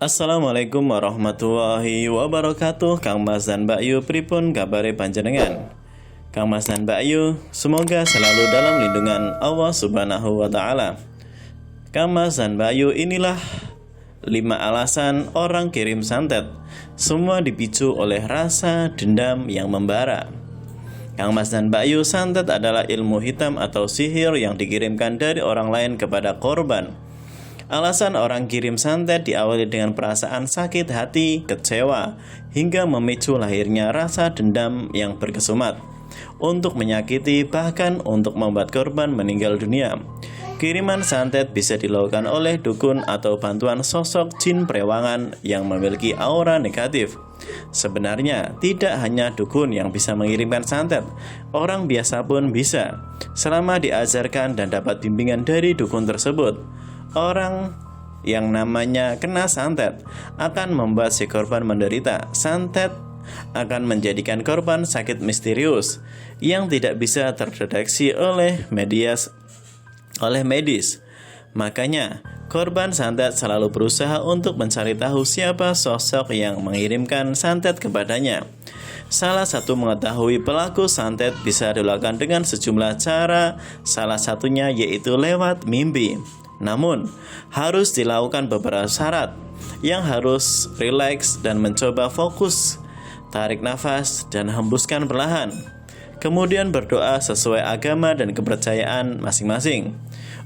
Assalamualaikum warahmatullahi wabarakatuh. Kang Mas dan Mbak Yu pripun kabare panjenengan? Kang Mas dan Mbak Yu semoga selalu dalam lindungan Allah Subhanahu wa taala. Kang Mas dan Mbak Yu, inilah 5 alasan orang kirim santet. Semua dipicu oleh rasa dendam yang membara. Kang Mas dan Mbak Yu, santet adalah ilmu hitam atau sihir yang dikirimkan dari orang lain kepada korban. Alasan orang kirim santet diawali dengan perasaan sakit hati, kecewa, hingga memicu lahirnya rasa dendam yang berkesumat untuk menyakiti, bahkan untuk membuat korban meninggal dunia. Kiriman santet bisa dilakukan oleh dukun atau bantuan sosok jin perewangan yang memiliki aura negatif. Sebenarnya tidak hanya dukun yang bisa mengirimkan santet, orang biasa pun bisa, selama diajarkan dan dapat bimbingan dari dukun tersebut. Orang yang namanya kena santet akan membuat si korban menderita. Santet akan menjadikan korban sakit misterius yang tidak bisa terdeteksi oleh medis. Makanya, korban santet selalu berusaha untuk mencari tahu siapa sosok yang mengirimkan santet kepadanya. Salah satu mengetahui pelaku santet bisa dilakukan dengan sejumlah cara, salah satunya yaitu lewat mimpi. Namun, harus dilakukan beberapa syarat yang harus rileks dan mencoba fokus, tarik nafas dan hembuskan perlahan. Kemudian berdoa sesuai agama dan kepercayaan masing-masing.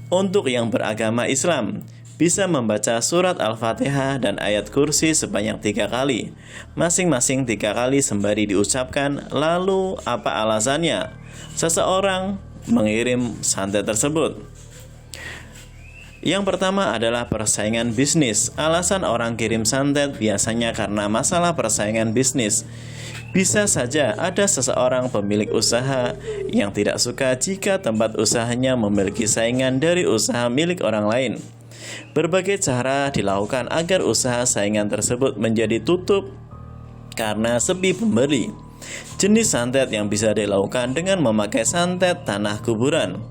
Untuk yang beragama Islam, bisa membaca surat Al-Fatihah dan ayat kursi sebanyak 3 kali. Masing-masing 3 kali sembari diucapkan. Lalu apa alasannya seseorang mengirim santet tersebut? Yang pertama adalah persaingan bisnis. Alasan orang kirim santet biasanya karena masalah persaingan bisnis. Bisa saja ada seseorang pemilik usaha yang tidak suka jika tempat usahanya memiliki saingan dari usaha milik orang lain. Berbagai cara dilakukan agar usaha saingan tersebut menjadi tutup karena sepi pembeli. Jenis santet yang bisa dilakukan dengan memakai santet tanah kuburan.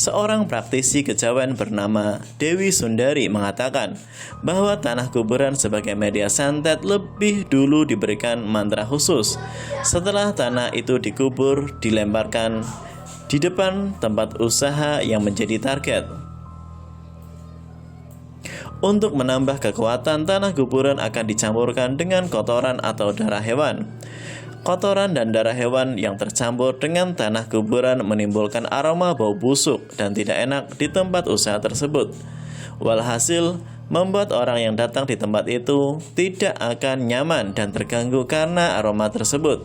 Seorang praktisi kejawen bernama Dewi Sundari mengatakan bahwa tanah kuburan sebagai media santet lebih dulu diberikan mantra khusus. Setelah tanah itu dikubur, dilemparkan di depan tempat usaha yang menjadi target. Untuk menambah kekuatan, tanah kuburan akan dicampurkan dengan kotoran atau darah hewan. Kotoran dan darah hewan yang tercampur dengan tanah kuburan menimbulkan aroma bau busuk dan tidak enak di tempat usaha tersebut. Walhasil, membuat orang yang datang di tempat itu tidak akan nyaman dan terganggu karena aroma tersebut.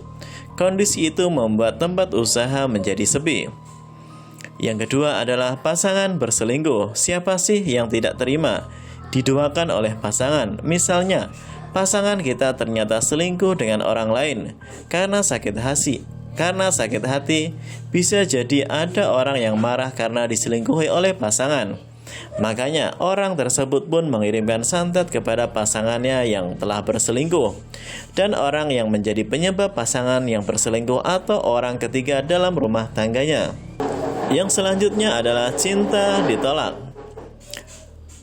Kondisi itu membuat tempat usaha menjadi sepi. Yang kedua adalah pasangan berselingkuh. Siapa sih yang tidak terima didoakan oleh pasangan? Misalnya, pasangan kita ternyata selingkuh dengan orang lain karena sakit hati. Bisa jadi ada orang yang marah karena diselingkuhi oleh pasangan. Makanya orang tersebut pun mengirimkan santet kepada pasangannya yang telah berselingkuh. Dan orang yang menjadi penyebab pasangan yang berselingkuh atau orang ketiga dalam rumah tangganya. Yang selanjutnya adalah cinta ditolak.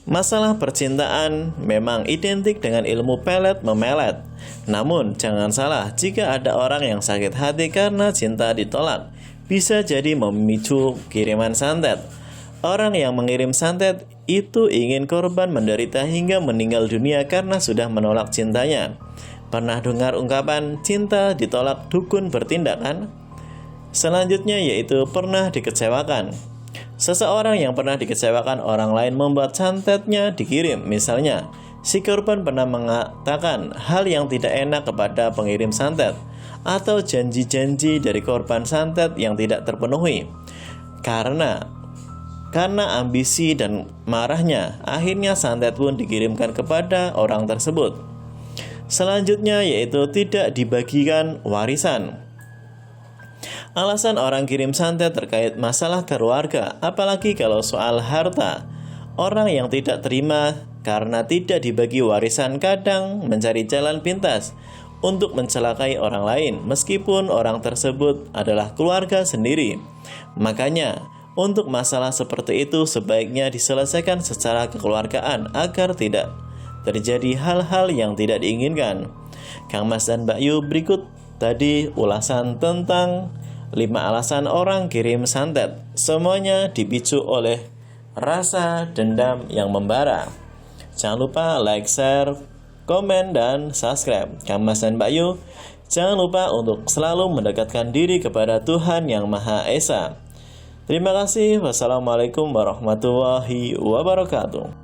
Masalah percintaan memang identik dengan ilmu pelet memelet. Namun jangan salah, jika ada orang yang sakit hati karena cinta ditolak, bisa jadi memicu kiriman santet. Orang yang mengirim santet itu ingin korban menderita hingga meninggal dunia karena sudah menolak cintanya. Pernah dengar ungkapan cinta ditolak dukun bertindak kan? Selanjutnya yaitu pernah dikecewakan. Seseorang yang pernah dikecewakan orang lain membuat santetnya dikirim. Misalnya, si korban pernah mengatakan hal yang tidak enak kepada pengirim santet, atau janji-janji dari korban santet yang tidak terpenuhi. Karena ambisi dan marahnya, akhirnya santet pun dikirimkan kepada orang tersebut. Selanjutnya yaitu tidak dibagikan warisan. Alasan orang kirim santet terkait masalah keluarga, apalagi kalau soal harta. Orang yang tidak terima karena tidak dibagi warisan kadang mencari jalan pintas untuk mencelakai orang lain, meskipun orang tersebut adalah keluarga sendiri. Makanya, untuk masalah seperti itu sebaiknya diselesaikan secara kekeluargaan agar tidak terjadi hal-hal yang tidak diinginkan. Kang Mas dan Mbak Yu, berikut tadi ulasan tentang 5 alasan orang kirim santet. Semuanya dipicu oleh rasa dendam yang membara. Jangan lupa like, share, komen, dan subscribe. Kang Mas dan Mbak Yu, jangan lupa untuk selalu mendekatkan diri kepada Tuhan Yang Maha Esa. Terima kasih. Wassalamualaikum warahmatullahi wabarakatuh.